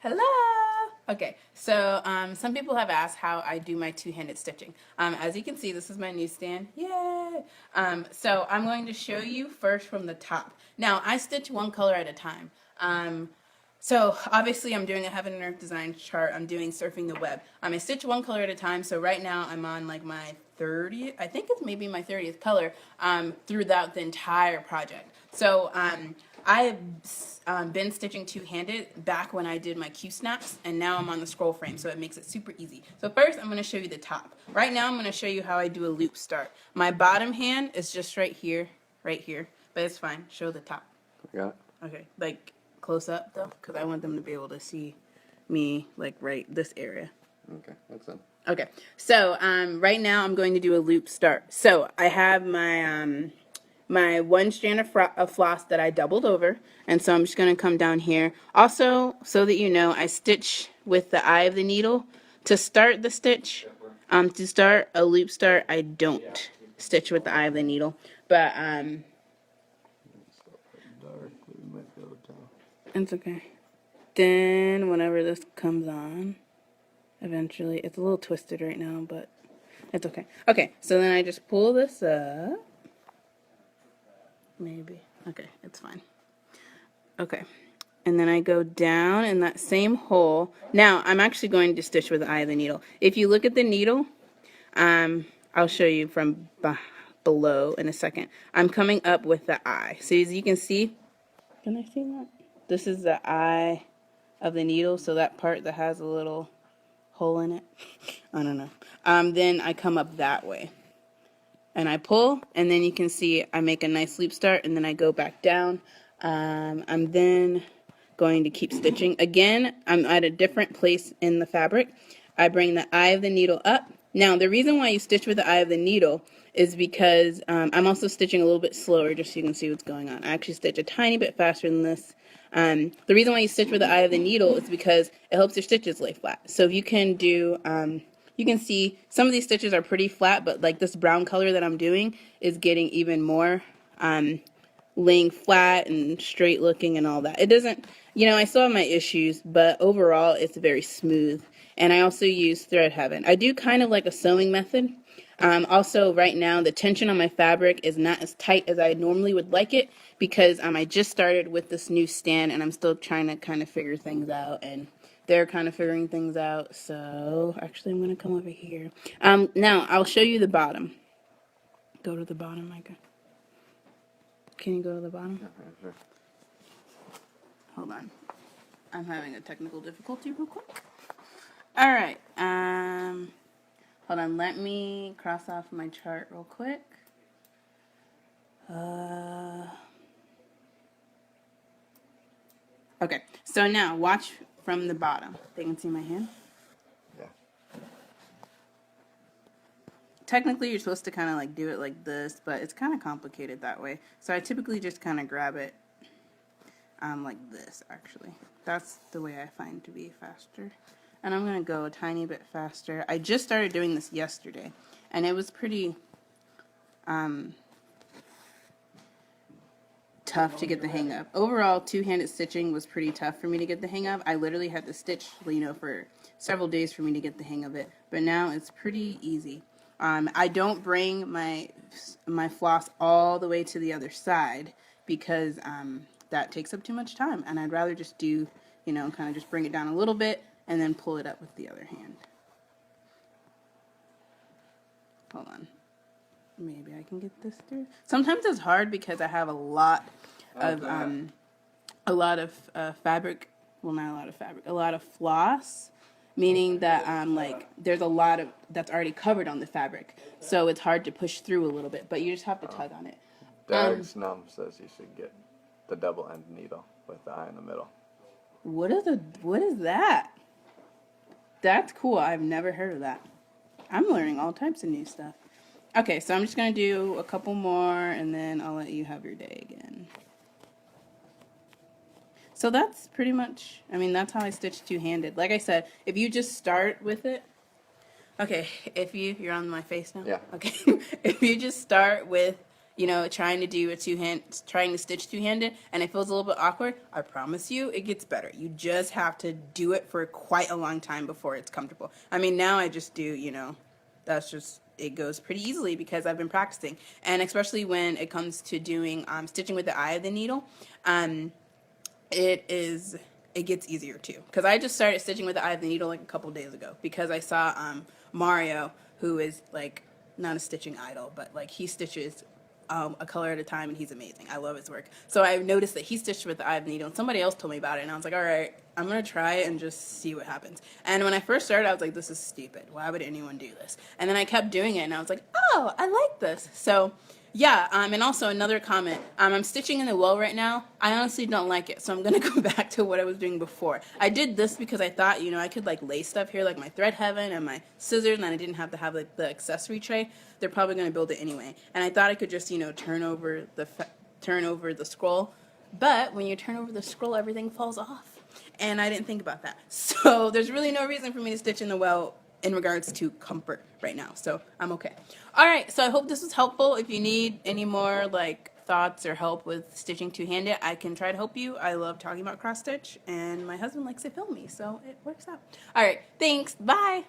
Hello! Okay, so some people have asked how I do my two-handed stitching. As you can see, this is my newsstand. Yay! So I'm going to show you first from the top. Now, I stitch one color at a time. So obviously I'm doing a Heaven and Earth design chart. I'm doing Surfing the Web. I stitch one color at a time. So right now I'm on like my 30th, I think it's maybe my 30th color throughout the entire project. So I have been stitching two-handed back when I did my Q-snaps, and now I'm on the scroll frame, so it makes it super easy. So first I'm going to show you the top. Right now I'm going to show you how I do a loop start. My bottom hand is just right here, but it's fine. Show the top. Got it. Okay, like close up though, because I want them to be able to see me like right this area. Okay, that's it. Okay, so right now I'm going to do a loop start. So I have my my one strand of floss that I doubled over, and so I'm just going to come down here. Also, so that you know, I stitch with the eye of the needle to start the stitch. To start a loop start, I don't stitch with the eye of the needle, but it's okay. Then whenever this comes on, eventually, it's a little twisted right now, but it's okay. Okay, so then I just pull this up. Maybe. Okay, it's fine. Okay. And then I go down in that same hole. Now, I'm actually going to stitch with the eye of the needle. If you look at the needle, I'll show you from below in a second. I'm coming up with the eye. So as you can see, can I see that? This is the eye of the needle, so that part that has a little hole in it. I don't know. Then I come up that way. And I pull, and then you can see I make a nice loop start, and then I go back down. I'm then going to keep stitching. Again, I'm at a different place in the fabric. I bring the eye of the needle up. Now, the reason why you stitch with the eye of the needle is because I'm also stitching a little bit slower, just so you can see what's going on. I actually stitch a tiny bit faster than this. The reason why you stitch with the eye of the needle is because it helps your stitches lay flat. So if you can do... you can see some of these stitches are pretty flat, but like this brown color that I'm doing is getting even more laying flat and straight looking and all that. It doesn't, you know, I still have my issues, but overall it's very smooth. And I also use Thread Heaven. I do kind of like a sewing method. Also, right now, the tension on my fabric is not as tight as I normally would like it because I just started with this new stand and I'm still trying to kind of figure things out, and they're kind of figuring things out. So, actually, I'm going to come over here. Now, I'll show you the bottom. Go to the bottom, Micah. Can you go to the bottom? Yeah, sure. Hold on. I'm having a technical difficulty real quick. All right. Hold on. Let me cross off my chart real quick. Okay. So now watch from the bottom. They can see my hand. Yeah. Technically, you're supposed to kind of like do it like this, but it's kind of complicated that way. So I typically just kind of grab it like this, actually. That's the way I find to be faster. And I'm going to go a tiny bit faster. I just started doing this yesterday, and it was pretty tough to get the hang of. Overall, two-handed stitching was pretty tough for me to get the hang of. I literally had to stitch, you know, for several days for me to get the hang of it. But now it's pretty easy. I don't bring my floss all the way to the other side because that takes up too much time, and I'd rather just do, you know, kind of just bring it down a little bit and then pull it up with the other hand. Hold on. Maybe I can get this through. Sometimes it's hard because I have a lot of fabric. Well, not a lot of fabric. A lot of floss, meaning that like there's a lot of that's already covered on the fabric, so it's hard to push through a little bit. But you just have to tug on it. Derek's mom says you should get the double end needle with the eye in the middle. What is that? That's cool. I've never heard of that. I'm learning all types of new stuff. Okay, so I'm just going to do a couple more, and then I'll let you have your day again. So that's pretty much, I mean, that's how I stitch two-handed. Like I said, if you just start with it, okay, you're on my face now? Yeah. Okay, if you just start with, you know, trying to stitch two-handed, and it feels a little bit awkward, I promise you it gets better. You just have to do it for quite a long time before it's comfortable. I mean, now I just do, you know, that's just, it goes pretty easily because I've been practicing. And especially when it comes to doing stitching with the eye of the needle, it gets easier too. Because I just started stitching with the eye of the needle like a couple days ago because I saw Mario, who is like not a stitching idol, but like he stitches a color at a time, and he's amazing. I love his work. So I noticed that he stitched with the eye of the needle, and somebody else told me about it, and I was like, all right, I'm going to try it and just see what happens. And when I first started, I was like, this is stupid. Why would anyone do this? And then I kept doing it, and I was like, oh, I like this. So yeah, and also another comment. I'm stitching in the well right now. I honestly don't like it, so I'm going to go back to what I was doing before. I did this because I thought, you know, I could like lay stuff here, like my thread heaven and my scissors, and I didn't have to have like the accessory tray. They're probably going to build it anyway. And I thought I could just, you know, turn over the scroll. But when you turn over the scroll, everything falls off. And I didn't think about that. So there's really no reason for me to stitch in the well in regards to comfort right now. So I'm okay. All right. So I hope this was helpful. If you need any more like thoughts or help with stitching two-handed, I can try to help you. I love talking about cross stitch, and my husband likes to film me, so it works out. All right. Thanks. Bye.